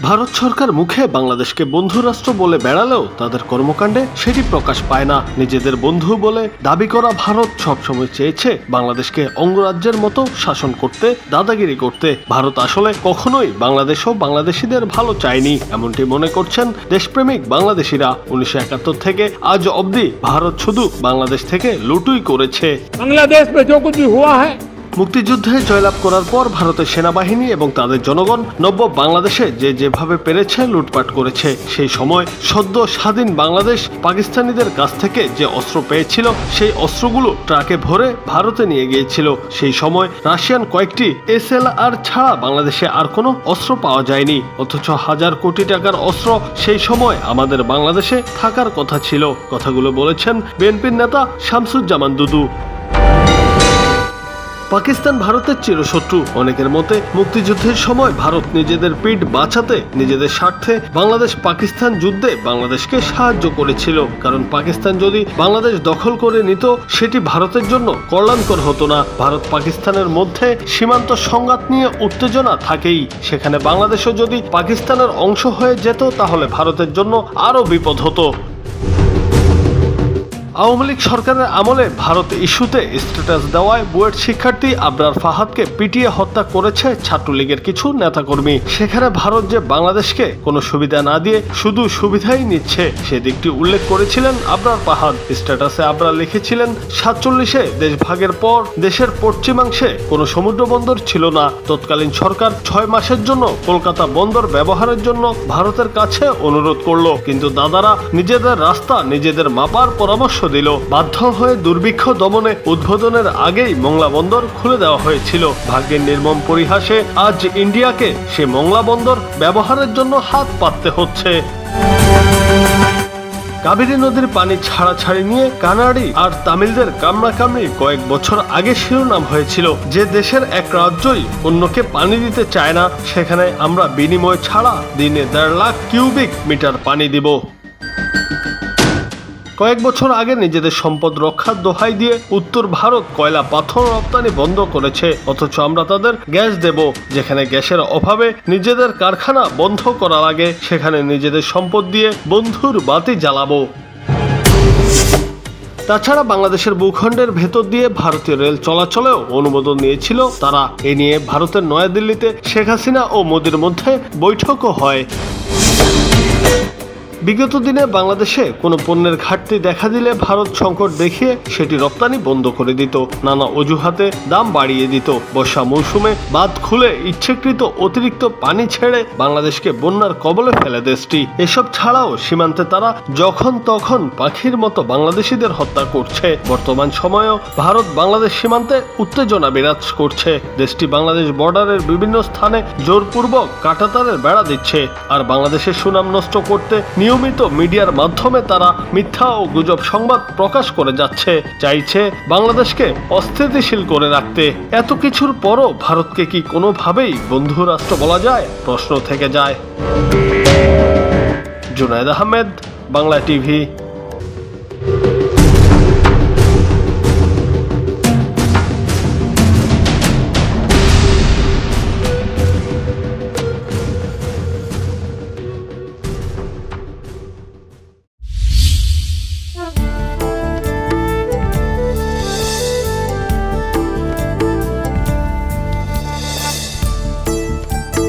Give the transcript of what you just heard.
ভারত সরকার মুখে বাংলাদেশকে বন্ধু রাষ্ট্র বলে বেড়ালেও তাদের কর্মকাণ্ডে সেটি প্রকাশ পায় না। নিজেদের বন্ধু বলে দাবি করা ভারত সবসময় চেয়েছে বাংলাদেশকে অঙ্গরাজ্যের মতো শাসন করতে, দাদাগিরি করতে। ভারত আসলে কখনোই বাংলাদেশ ও বাংলাদেশিদের ভালো চায়নি, এমনটি মনে করছেন দেশপ্রেমিক বাংলাদেশিরা। 1971 থেকে আজ অবধি ভারত শুধু বাংলাদেশ থেকে লুটুই করেছে। বাংলাদেশ মে जो कुछ भी हुआ है, মুক্তিযুদ্ধে জয়লাভ করার পর ভারতের সেনাবাহিনী এবং তাদের জনগণ নব্য বাংলাদেশে যেভাবে পেরেছে লুটপাট করেছে। সেই সময় সদ্য স্বাধীন বাংলাদেশ পাকিস্তানিদের কাছ থেকে যে অস্ত্র পেয়েছিল, সেই অস্ত্রগুলো ট্রাকে ভরে ভারতে নিয়ে গিয়েছিল। সেই সময় রাশিয়ান কয়েকটি SLR ছাড়া বাংলাদেশে আর কোনো অস্ত্র পাওয়া যায়নি, অথচ হাজার কোটি টাকার অস্ত্র সেই সময় আমাদের বাংলাদেশে থাকার কথা ছিল। কথাগুলো বলেছেন বিএনপির নেতা শামসুজ্জামান দুদু। পাকিস্তান ভারতের চিরশত্রু। অনেকের মতে মুক্তিযুদ্ধের সময় ভারত নিজেদের পিঠ বাঁচাতে, নিজেদের স্বার্থে বাংলাদেশ পাকিস্তান যুদ্ধে বাংলাদেশকে সাহায্য করেছিল। কারণ পাকিস্তান যদি বাংলাদেশ দখল করে নিত, সেটি ভারতের জন্য কল্যাণকর হতো না। ভারত পাকিস্তানের মধ্যে সীমান্ত সংঘাত নিয়ে উত্তেজনা থাকেই। সেখানে বাংলাদেশও যদি পাকিস্তানের অংশ হয়ে যেত, তাহলে ভারতের জন্য আরও বিপদ হতো। আওয়ামী লীগ সরকারের আমলে ভারত ইস্যুতে স্ট্যাটাস দেওয়ায় বুয়েট শিক্ষার্থী আবরার ফাহাদকে পিটিয়ে হত্যা করেছে ছাত্রলীগের কিছু নেতাকর্মী। সেখানে ভারত যে বাংলাদেশকে কোনো সুবিধা না দিয়ে শুধু সুবিধাই নিচ্ছে, সেদিকটি উল্লেখ করেছিলেন আবরার ফাহাদ। স্ট্যাটাসে আবরার লিখেছিলেন, 47-এ দেশভাগের পর দেশের পশ্চিমাংশে কোনো সমুদ্র বন্দর ছিল না। তৎকালীন সরকার 6 মাসের জন্য কলকাতা বন্দর ব্যবহারের জন্য ভারতের কাছে অনুরোধ করলো, কিন্তু দাদারা নিজেদের রাস্তা নিজেদের মাপার পরামর্শ দিল। বাধ্য হয়ে দুর্ভিক্ষ দমনে উদ্বোধনের আগেই মোংলা বন্দর খুলে দেওয়া হয়েছিল। ভাগ্যের নির্মম পরিহাসে আজ ইন্ডিয়াকে সে মোংলা বন্দর ব্যবহারের জন্য হাত পাততে হচ্ছে। কাবেরী নদীর পানি ছাড়াছাড়ি নিয়ে কানাডি আর তামিলদের কামড়াকামড়ি কয়েক বছর আগে শিরোনাম হয়েছিল। যে দেশের এক রাজ্যই অন্যকে পানি দিতে চায় না, সেখানে আমরা বিনিময় ছাড়া দিনে 1.5 লাখ কিউবিক মিটার পানি দিব। কয়েক বছর আগে নিজেদের সম্পদ রক্ষার দোহাই দিয়ে উত্তর ভারত কয়লা পাথর রপ্তানি বন্ধ করেছে, অথচ আমরা তাদের গ্যাস দেব। যেখানে গ্যাসের অভাবে নিজেদের কারখানা বন্ধ করা লাগে, সেখানে নিজেদের সম্পদ দিয়ে বন্ধুর বাতি জ্বালাবো। তাছাড়া বাংলাদেশের ভূখণ্ডের ভেতর দিয়ে ভারতীয় রেল চলাচলেও অনুমোদন নিয়েছিল তারা। এ নিয়ে ভারতের নয়াদিল্লিতে শেখ হাসিনা ও মোদির মধ্যে বৈঠকও হয়। বিগত দিনে বাংলাদেশে কোনো পণ্যের ঘাটতি দেখা দিলে ভারত সংকট দেখিয়ে সেটি রপ্তানি বন্ধ করে দিত, নানা অজুহাতে দাম বাড়িয়ে দিত। বর্ষা মৌসুমে বাঁধ খুলে ইচ্ছাকৃত অতিরিক্ত পানি ছেড়ে বাংলাদেশকে বন্যার কবলে ফেলে দেশটি। এসব ছাড়াও সীমান্তে তারা যখন তখন পাখির মতো বাংলাদেশিদের হত্যা করছে। বর্তমান সময়েও ভারত বাংলাদেশ সীমান্তে উত্তেজনা বিরাজ করছে। দেশটি বাংলাদেশ বর্ডারের বিভিন্ন স্থানে জোরপূর্বক কাঁটাতারের বেড়া দিচ্ছে। আর বাংলাদেশের সুনাম নষ্ট করতে নিয়মিত মিডিয়ার মাধ্যমে তারা মিথ্যা ও গুজব সংবাদ প্রকাশ করে যাচ্ছে, চাইছে বাংলাদেশকে অস্থিতিশীল করে রাখতে। এত কিছুর পরও ভারতকে কি কোনোভাবেই বন্ধু রাষ্ট্র বলা যায়? প্রশ্ন থেকে যায়। জুনায়েদ আহমেদ, বাংলা টিভি।